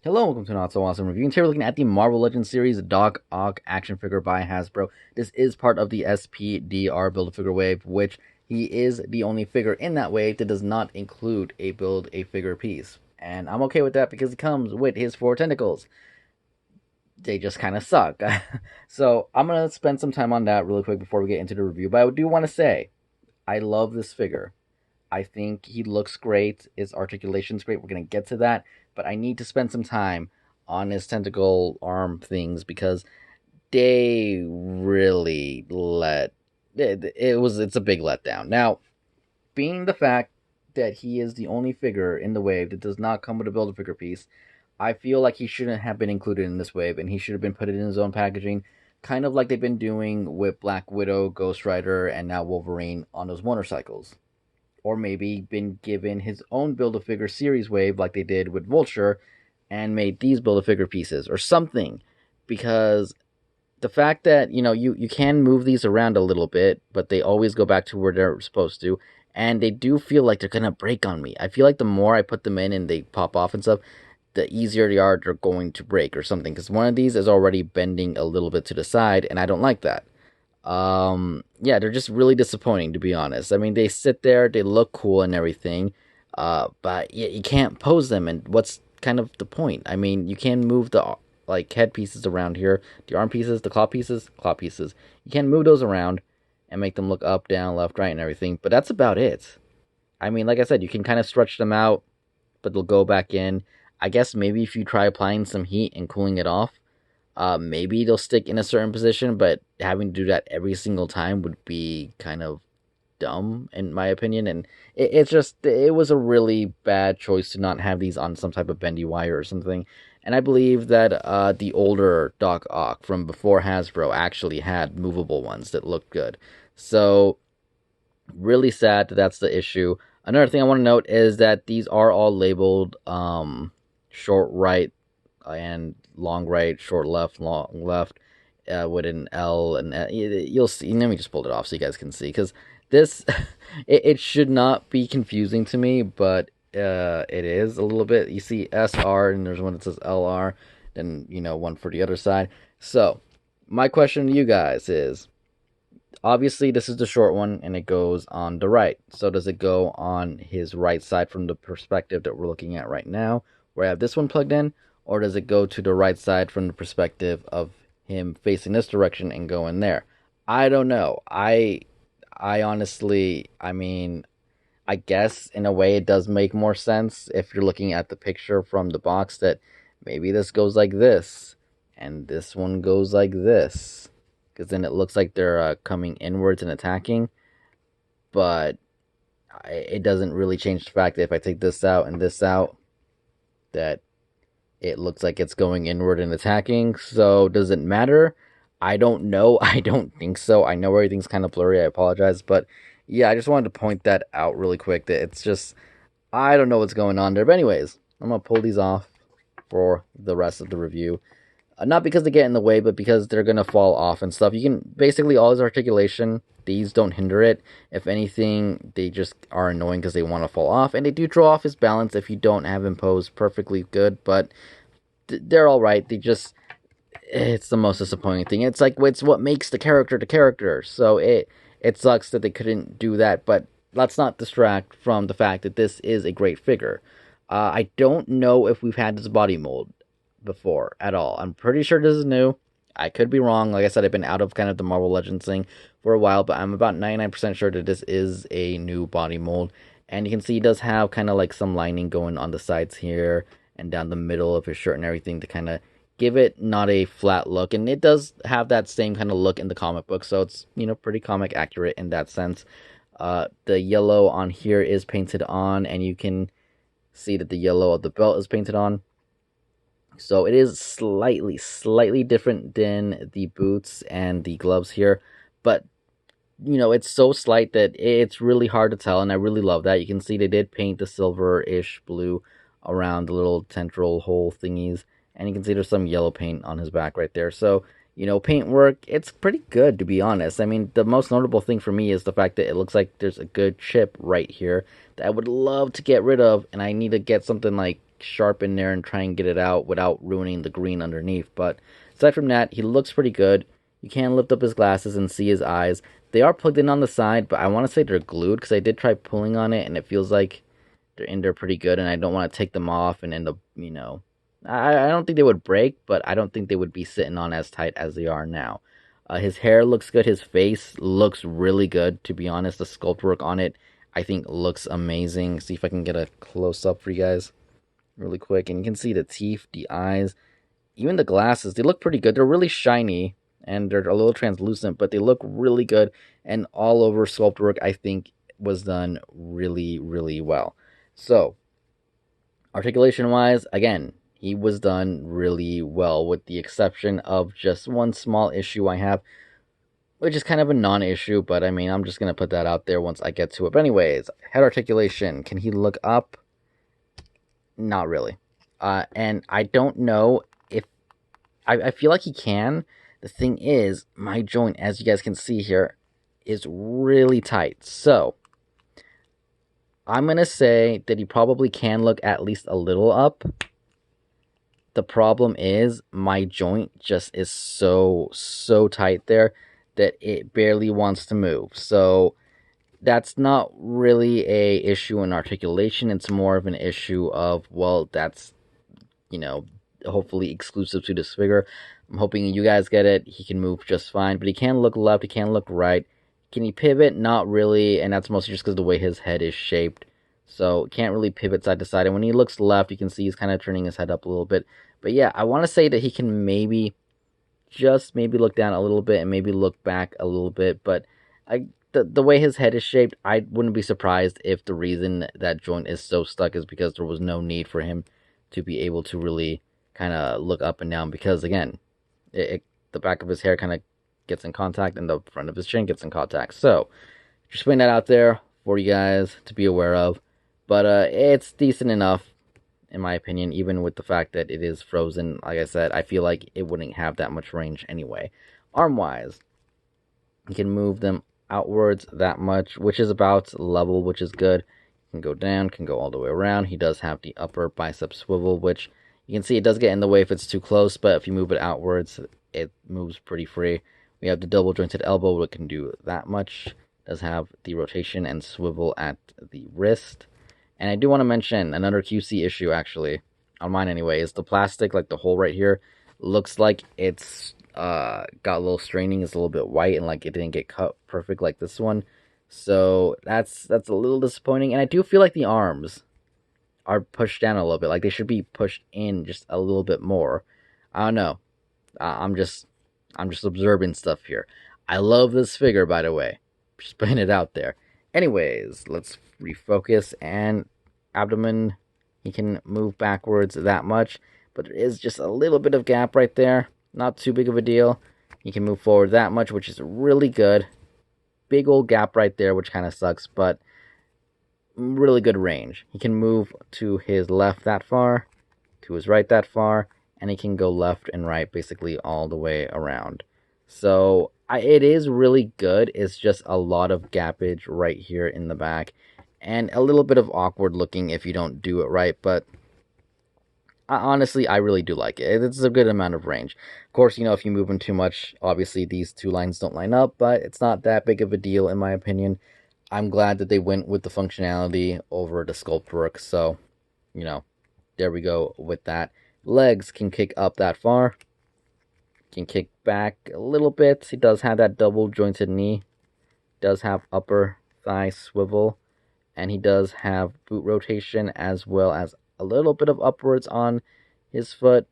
Hello, welcome to Not So Awesome Review. And today we're looking at the Marvel Legends series Doc Ock action figure by Hasbro. This is part of the SPDR Build-A-Figure wave, which he is the only figure in that wave that does not include a Build-A-Figure piece. And I'm okay with that because he comes with his 4 tentacles. They just kind of suck. So I'm going to spend some time on that really quick before we get into the review. But I do want to say, I love this figure. I think he looks great. His articulation's great. We're going to get to that. But I need to spend some time on his tentacle arm things because they really it's a big letdown. Now, being the fact that he is the only figure in the wave that does not come with a Build-A-Figure piece, I feel like he shouldn't have been included in this wave and he should have been put in his own packaging, kind of like they've been doing with Black Widow, Ghost Rider, and now Wolverine on those motorcycles. Or maybe been given his own Build-A-Figure series wave like they did with Vulture and made these Build-A-Figure pieces or something. Because the fact that, you can move these around a little bit, but they always go back to where they're supposed to. And they do feel like they're going to break on me. I feel like the more I put them in and they pop off and stuff, the easier they are they're going to break or something. Because one of these is already bending a little bit to the side, and I don't like that. Yeah, they're just really disappointing, to be honest. I mean, they sit there, they look cool and everything, but you can't pose them, and what's kind of the point? I mean, you can move the like head pieces around here, the arm pieces, the claw pieces, claw pieces. You can move those around and make them look up, down, left, right, and everything, but that's about it. I mean, like I said, you can kind of stretch them out, but they'll go back in. I guess maybe if you try applying some heat and cooling it off, maybe they'll stick in a certain position, but having to do that every single time would be kind of dumb, in my opinion. And it was a really bad choice to not have these on some type of bendy wire or something. And I believe that the older Doc Ock from before Hasbro actually had movable ones that looked good. So, really sad that that's the issue. Another thing I want to note is that these are all labeled short right and long right, short left, long left, with an L and you'll see. Let me just pull it off so you guys can see because this it should not be confusing to me, but it is a little bit. You see SR and there's one that says LR, then one for the other side. So my question to you guys is, obviously this is the short one and it goes on the right. So does it go on his right side from the perspective that we're looking at right now, where I have this one plugged in, or does it go to the right side from the perspective of him facing this direction and go in there? I don't know. I honestly, I mean, I guess in a way it does make more sense if you're looking at the picture from the box that maybe this goes like this and this one goes like this, because then it looks like they're coming inwards and attacking. But it doesn't really change the fact that if I take this out and this out, that it looks like it's going inward and attacking. So does it matter? I don't know. I don't think so. I know everything's kind of blurry. I apologize. But yeah, I just wanted to point that out really quick that it's just, I don't know what's going on there. But anyways, I'm going to pull these off for the rest of the review. Not because they get in the way, but because they're going to fall off and stuff. You can, basically, all his articulation, these don't hinder it. If anything, they just are annoying because they want to fall off. And they do throw off his balance if you don't have him posed perfectly good. But they're all right. They just, it's the most disappointing thing. It's what makes the character. So it sucks that they couldn't do that. But let's not distract from the fact that this is a great figure. I don't know if we've had this body mold before at all. I'm pretty sure this is new. I could be wrong. Like I said, I've been out of kind of the Marvel Legends thing for a while, but I'm about 99% sure that this is a new body mold. And you can see he does have kind of like some lining going on the sides here and down the middle of his shirt and everything to kind of give it not a flat look. And it does have that same kind of look in the comic book, so it's, pretty comic accurate in that sense. The yellow on here is painted on, and you can see that the yellow of the belt is painted on. So it is slightly different than the boots and the gloves here, but it's so slight that it's really hard to tell, and I really love that. You can see they did paint the silver-ish blue around the little tendril hole thingies, and you can see there's some yellow paint on his back right there. So, paint work, it's pretty good, to be honest. I mean, the most notable thing for me is the fact that it looks like there's a good chip right here that I would love to get rid of, and I need to get something like sharp in there and try and get it out without ruining the green underneath. But aside from that, he looks pretty good. You can lift up his glasses and see his eyes. They are plugged in on the side, but I want to say they're glued because I did try pulling on it and it feels like they're in there pretty good, and I don't want to take them off and end up, I don't think they would break, but I don't think they would be sitting on as tight as they are now. His hair looks good. His face looks really good, to be honest. The sculpt work on it, I think, looks amazing. See if I can get a close-up for you guys really quick. And you can see the teeth, the eyes, even the glasses. They look pretty good. They're really shiny, and they're a little translucent, but they look really good. And all over sculpt work, I think, was done really, really well. So, articulation-wise, again, he was done really well, with the exception of just one small issue I have, which is kind of a non-issue, but I mean, I'm just going to put that out there once I get to it. But anyways, head articulation. Can he look up? Not really. And I don't know if... I feel like he can. The thing is, my joint, as you guys can see here, is really tight. So, I'm going to say that he probably can look at least a little up. The problem is my joint just is so tight there that it barely wants to move. So that's not really a issue in articulation. It's more of an issue of, well, that's, hopefully exclusive to this figure. I'm hoping you guys get it. He can move just fine, but he can look left, he can look right. Can he pivot? Not really, and that's mostly just because of the way his head is shaped. So can't really pivot side to side. And when he looks left, you can see he's kind of turning his head up a little bit. But yeah, I want to say that he can maybe look down a little bit and maybe look back a little bit. But the way his head is shaped, I wouldn't be surprised if the reason that joint is so stuck is because there was no need for him to be able to really kind of look up and down. Because again, the back of his hair kind of gets in contact and the front of his chin gets in contact. So just putting that out there for you guys to be aware of. But it's decent enough, in my opinion, even with the fact that it is frozen. Like I said, I feel like it wouldn't have that much range anyway. Arm-wise, you can move them outwards that much, which is about level, which is good. Can go down, can go all the way around. He does have the upper bicep swivel, which you can see it does get in the way if it's too close, but if you move it outwards, it moves pretty free. We have the double jointed elbow, which can do that much. It does have the rotation and swivel at the wrist. And I do want to mention another QC issue, actually, on mine anyway, is the plastic, like the hole right here, looks like it's got a little straining. It's a little bit white, and like it didn't get cut perfect like this one. So that's a little disappointing. And I do feel like the arms are pushed down a little bit. Like they should be pushed in just a little bit more. I don't know. I'm just observing stuff here. I love this figure, by the way. Just putting it out there. Anyways, let's refocus. And abdomen, he can move backwards that much, but there is just a little bit of gap right there. Not too big of a deal. He can move forward that much, which is really good. Big old gap right there, which kind of sucks, but really good range. He can move to his left that far, to his right that far, and he can go left and right basically all the way around. So it is really good. It's just a lot of gappage right here in the back, and a little bit of awkward looking if you don't do it right, but honestly, I really do like it. It's a good amount of range. Of course, if you move them too much, obviously these two lines don't line up, but it's not that big of a deal in my opinion. I'm glad that they went with the functionality over the sculpt work, so, there we go with that. Legs can kick up that far, can kick back a little bit. He does have that double jointed knee, does have upper thigh swivel, and he does have boot rotation as well as a little bit of upwards on his foot,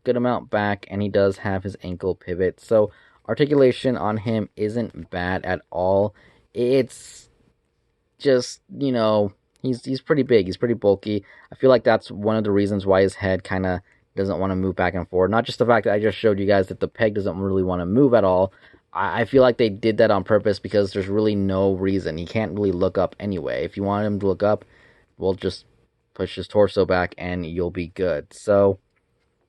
good amount back, and he does have his ankle pivot. So articulation on him isn't bad at all. It's just, he's pretty big, he's pretty bulky. I feel like that's one of the reasons why his head kind of doesn't want to move back and forth. Not just the fact that I just showed you guys that the peg doesn't really want to move at all. I feel like they did that on purpose because there's really no reason. He can't really look up anyway. If you want him to look up, we'll just push his torso back and you'll be good. So,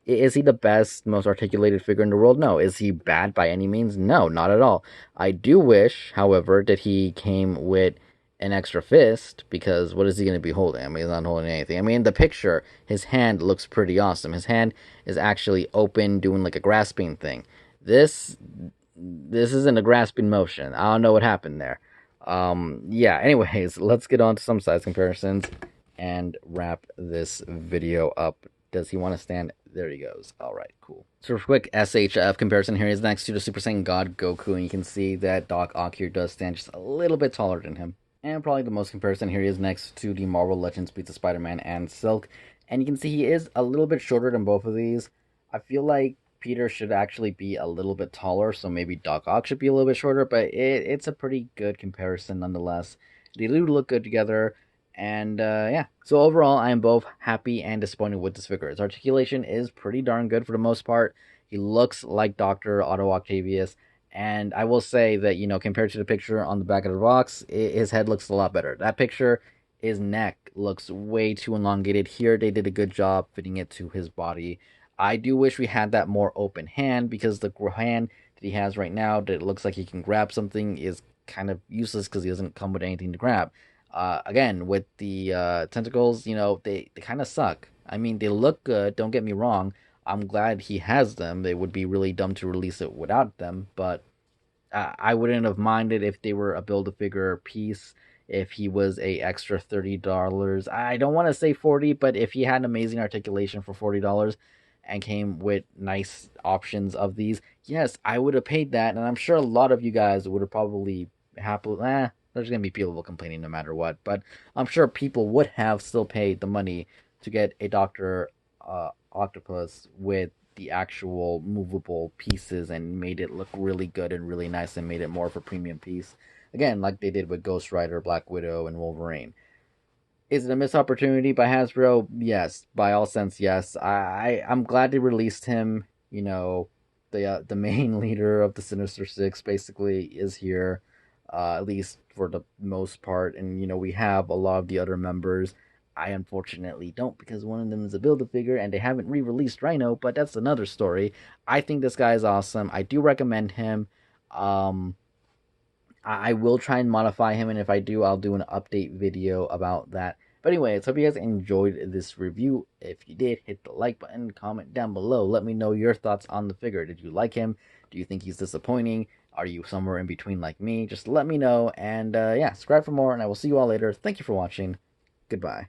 is he the best, most articulated figure in the world? No. Is he bad by any means? No, not at all. I do wish, however, that he came with an extra fist, because what is he going to be holding? I mean, he's not holding anything. I mean, in the picture, his hand looks pretty awesome. His hand is actually open, doing like a grasping thing. This this isn't a grasping motion. I don't know what happened there. Yeah. Anyways, let's get on to some size comparisons and wrap this video up. Does he want to stand? There he goes. All right, cool. So, for a quick SHF comparison, here is next to the Super Saiyan God Goku, and you can see that Doc Ock here does stand just a little bit taller than him. And probably the most comparison here is next to the Marvel Legends Pizza Spider-Man and Silk, and you can see he is a little bit shorter than both of these. I feel like Peter should actually be a little bit taller, so maybe Doc Ock should be a little bit shorter, but it's a pretty good comparison nonetheless. They do look good together, and yeah. So overall, I am both happy and disappointed with this figure. His articulation is pretty darn good for the most part. He looks like Dr. Otto Octavius, and I will say that, compared to the picture on the back of the box, his head looks a lot better. That picture, his neck looks way too elongated. Here, they did a good job fitting it to his body. I do wish we had that more open hand, because the hand that he has right now that looks like he can grab something is kind of useless because he doesn't come with anything to grab. Again, with the tentacles, they kind of suck. I mean, they look good, don't get me wrong. I'm glad he has them. It would be really dumb to release it without them, but I wouldn't have minded if they were a Build-A-Figure piece, if he was a extra $30. I don't want to say 40, but if he had amazing articulation for $40 and came with nice options of these, yes, I would have paid that, and I'm sure a lot of you guys would have probably happily, there's going to be people complaining no matter what, but I'm sure people would have still paid the money to get a Dr. Octopus with the actual movable pieces and made it look really good and really nice and made it more of a premium piece. Again, like they did with Ghost Rider, Black Widow, and Wolverine. Is it a missed opportunity by Hasbro? Yes, by all sense, yes. I'm glad they released him. The main leader of the Sinister Six basically is here, at least for the most part. And we have a lot of the other members. I unfortunately don't, because one of them is a Build-A-Figure and they haven't re-released Rhino, but that's another story. I think this guy is awesome. I do recommend him. Um, I will try and modify him, and if I do, I'll do an update video about that. But anyways, hope you guys enjoyed this review. If you did, hit the like button, comment down below. Let me know your thoughts on the figure. Did you like him? Do you think he's disappointing? Are you somewhere in between like me? Just let me know. And yeah, subscribe for more, and I will see you all later. Thank you for watching. Goodbye.